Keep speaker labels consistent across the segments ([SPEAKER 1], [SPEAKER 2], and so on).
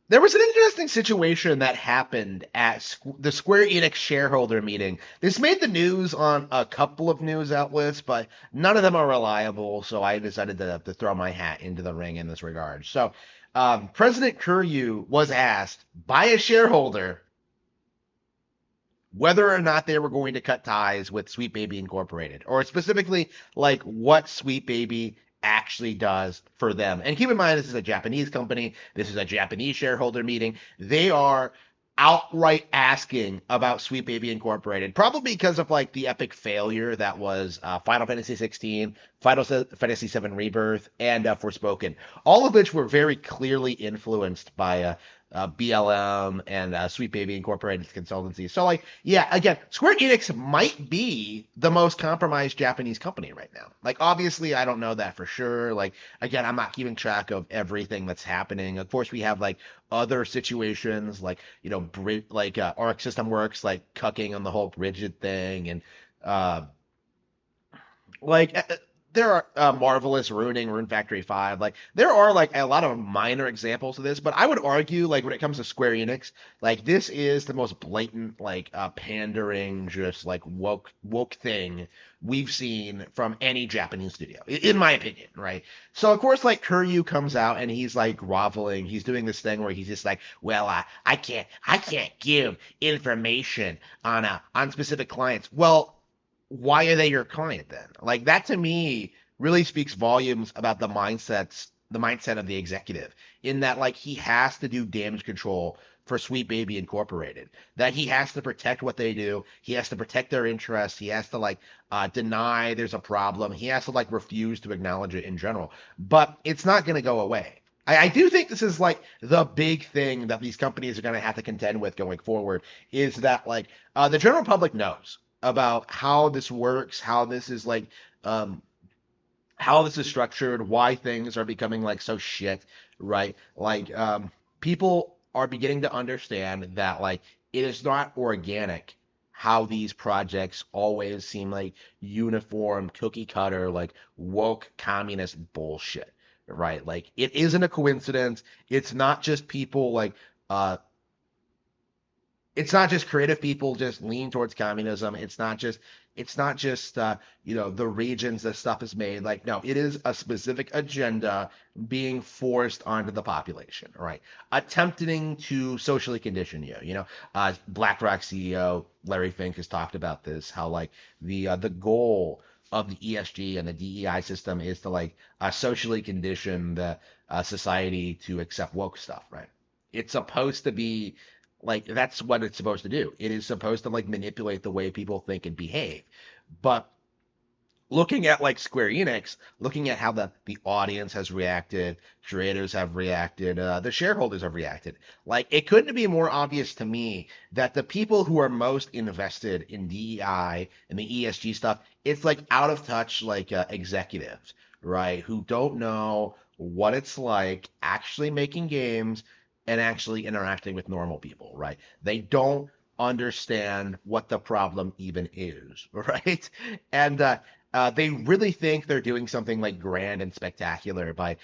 [SPEAKER 1] There was an interesting situation that happened at the Square Enix shareholder meeting. This made the news on a couple of news outlets, but none of them are reliable, so I decided to throw my hat into the ring in this regard. So, President Kuryu was asked by a shareholder whether or not they were going to cut ties with Sweet Baby Incorporated, or specifically, like what Sweet Baby actually does for them. And keep in mind, this is a Japanese company. This is a Japanese shareholder meeting. They are outright asking about Sweet Baby Incorporated, probably because of like the epic failure that was Final Fantasy 16, Fantasy 7 Rebirth, and Forspoken, all of which were very clearly influenced by BLM and Sweet Baby Incorporated consultancy. So, like, yeah, again, Square Enix might be the most compromised Japanese company right now. Like, obviously, I don't know that for sure. Like, again, I'm not keeping track of everything that's happening. Of course, we have like other situations, like Arc System Works, like cucking on the whole Bridget thing, and uh, like there are Marvelous ruining Rune Factory 5. Like there are like a lot of minor examples of this, but I would argue like when it comes to Square Enix, like this is the most blatant like pandering just like woke thing we've seen from any Japanese studio in my opinion, right? So of course like Kuryu comes out and he's like groveling. He's doing this thing where he's just like, "Well, I can't give information on specific clients." Well, why are they your client then? Like that to me really speaks volumes about the mindset of the executive in that like he has to do damage control for Sweet Baby Incorporated. That he has to protect what they do. He has to protect their interests. He has to like deny there's a problem. He has to like refuse to acknowledge it in general. But it's not going to go away. I do think this is like the big thing that these companies are going to have to contend with going forward is that like the general public knows about how this works, how this is like um how this is structured, why things are becoming like so shit, right? Like people are beginning to understand that like it is not organic how these projects always seem like uniform cookie cutter like woke communist bullshit, right? Like it isn't a coincidence. It's not just people like uh it's not just creative people just lean towards communism. It's not just the regions that stuff is made. Like no, it is a specific agenda being forced onto the population, right? Attempting to socially condition you. BlackRock CEO Larry Fink has talked about this. How like the goal of the ESG and the DEI system is to like socially condition the society to accept woke stuff, right? It's supposed to be like that's what it's supposed to do. It is supposed to like manipulate the way people think and behave. But looking at like Square Enix, looking at how the audience has reacted, creators have reacted, the shareholders have reacted. Like it couldn't be more obvious to me that the people who are most invested in DEI and the ESG stuff, it's like out of touch like executives, right? Who don't know what it's like actually making games and actually interacting with normal people, right? They don't understand what the problem even is, right? And they really think they're doing something like grand and spectacular by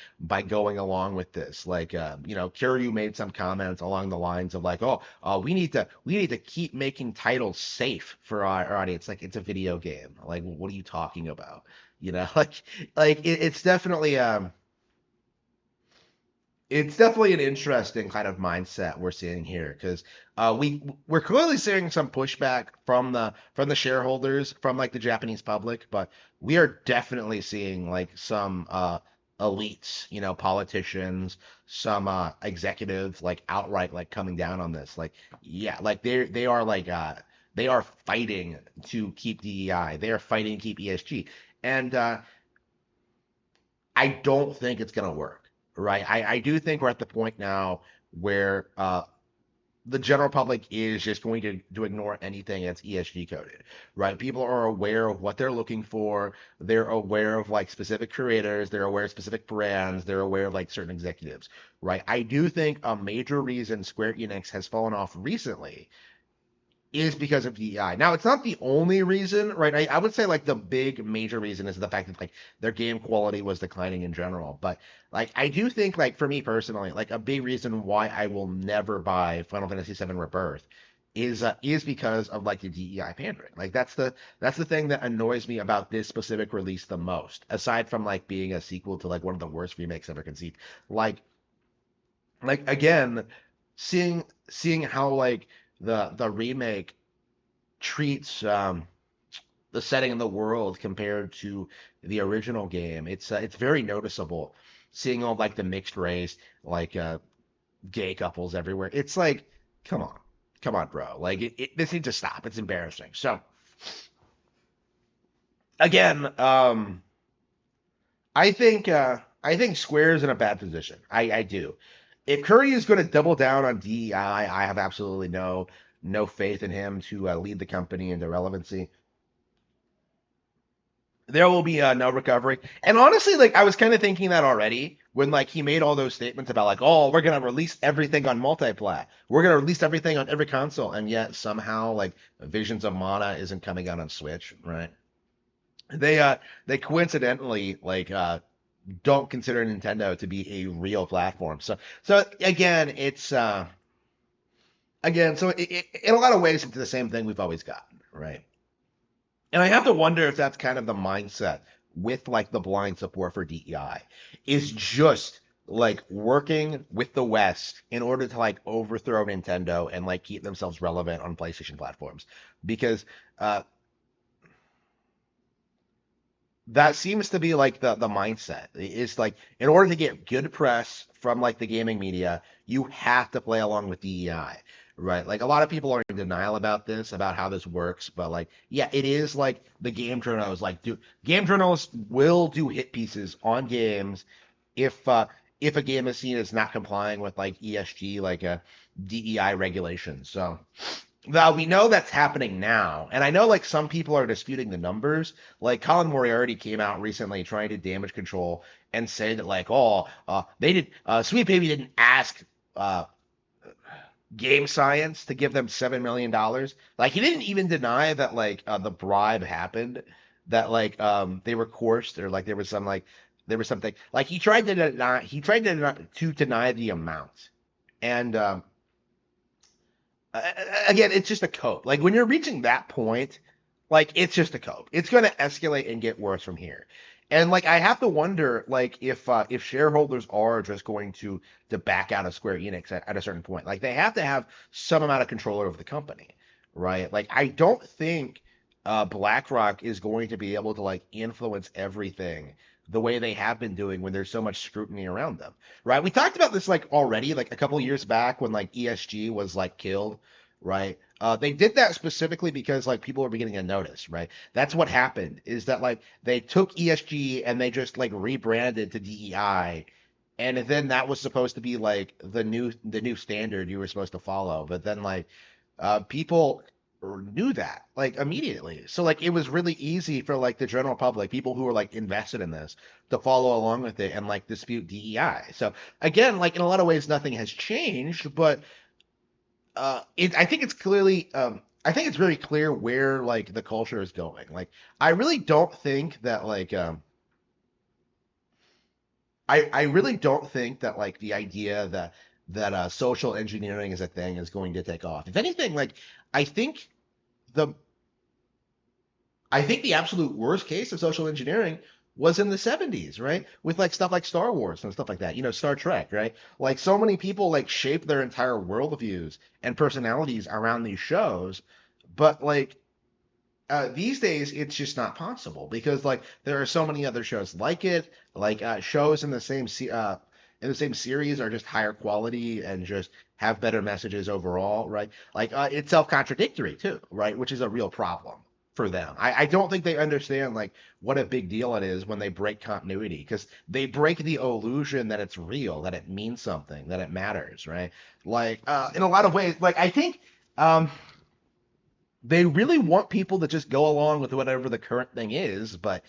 [SPEAKER 1] going along with this. Like, Kiryu made some comments along the lines of like, "Oh, we need to keep making titles safe for our audience. Like, it's a video game. Like, what are you talking about? Like it's definitely an interesting kind of mindset we're seeing here because we're clearly seeing some pushback from the shareholders from like the Japanese public, but we are definitely seeing like some elites, politicians, some executives like outright like coming down on this. Like yeah, like they are fighting to keep DEI, they are fighting to keep ESG, and I don't think it's gonna work, right? I do think we're at the point now where the general public is just going to ignore anything that's ESG coded, right? People are aware of what they're looking for. They're aware of like specific creators. They're aware of specific brands. They're aware of like certain executives, right? I do think a major reason Square Enix has fallen off recently is because of DEI. Now, it's not the only reason, right? I would say like the big major reason is the fact that like their game quality was declining in general. But like I do think like for me personally, like a big reason why I will never buy Final Fantasy VII Rebirth is because of like the DEI pandering. Like that's the thing that annoys me about this specific release the most, aside from like being a sequel to like one of the worst remakes ever conceived. Like again, seeing how like the remake treats the setting in the world compared to the original game. It's very noticeable seeing all like the mixed race, like gay couples everywhere. It's like, come on, come on, bro. Like this needs to stop. It's embarrassing. So again, I think Square's in a bad position. I do. If Curry is going to double down on DEI, I have absolutely no faith in him to lead the company into relevancy. There will be no recovery. And honestly, like I was kind of thinking that already when like he made all those statements about like, oh, we're gonna release everything on multiplat, we're gonna release everything on every console, and yet somehow like Visions of Mana isn't coming out on Switch, right? They coincidentally like don't consider Nintendo to be a real platform. So again, it's again, so in a lot of ways, it's the same thing we've always gotten, right? And I have to wonder if that's kind of the mindset with like the blind support for DEI is just like working with the West in order to like overthrow Nintendo and like keep themselves relevant on PlayStation platforms. Because uh, that seems to be like the mindset. It's like in order to get good press from like the gaming media, you have to play along with DEI, right? Like a lot of people are in denial about this, about how this works, but like yeah, it is like the game journals like do game journalists will do hit pieces on games if uh if a game is seen as not complying with like ESG like a DEI regulations. So now we know that's happening now, and I know like some people are disputing the numbers. Like Colin Moriarty came out recently trying to damage control and say that like, oh, they did, Sweet Baby didn't ask uh, Game Science to give them $7 million. Like he didn't even deny that like the bribe happened, that like they were coerced or like there was something like he tried to deny the amount, and again, it's just a code. Like when you're reaching that point, like it's just a code. It's going to escalate and get worse from here. And like I have to wonder, like if shareholders are just going to back out of Square Enix at a certain point, like they have to have some amount of control over the company, right? Like I don't think BlackRock is going to be able to like influence everything the way they have been doing when there's so much scrutiny around them, right? We talked about this like already, like a couple years back when like ESG was like killed, right? They did that specifically because like people were beginning to notice, right? That's what happened is that like they took ESG and they just like rebranded to DEI, and then that was supposed to be like the new standard you were supposed to follow, but then like people knew that like immediately. So like it was really easy for like the general public, people who were like invested in this, to follow along with it and like dispute DEI. So again, like in a lot of ways, nothing has changed, but I think it's clearly, I think it's very clear where like the culture is going. Like I really don't think that like I really don't think that like the idea that social engineering as a thing is going to take off. If anything, like I think the I think the absolute worst case of social engineering was in the 70s, right? With like stuff like Star Wars and stuff like that, Star Trek, right? Like so many people like shape their entire worldviews and personalities around these shows, but like these days it's just not possible because like there are so many other shows like it, like shows in the same series are just higher quality and just have better messages overall, right? Like it's self-contradictory too, right? Which is a real problem for them. I don't think they understand like what a big deal it is when they break continuity because they break the illusion that it's real, that it means something, that it matters, right? Like in a lot of ways, like I think um, they really want people to just go along with whatever the current thing is, but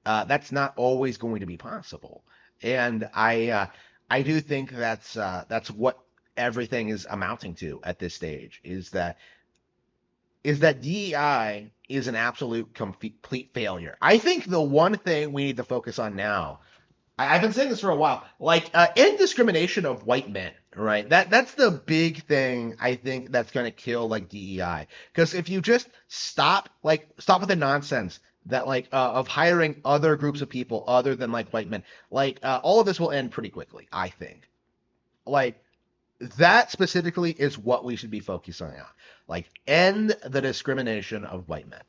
[SPEAKER 1] that's not always going to be possible. And I do think that's what everything is amounting to at this stage is that is that DEI is an absolute complete failure. I think the one thing we need to focus on now, I've been saying this for a while, like end discrimination of white men, right? That's the big thing I think that's going to kill like DEI. Because if you just stop with the nonsense that of hiring other groups of people other than like white men, all of this will end pretty quickly, I think. Like that specifically is what we should be focusing on. Like end the discrimination of white men.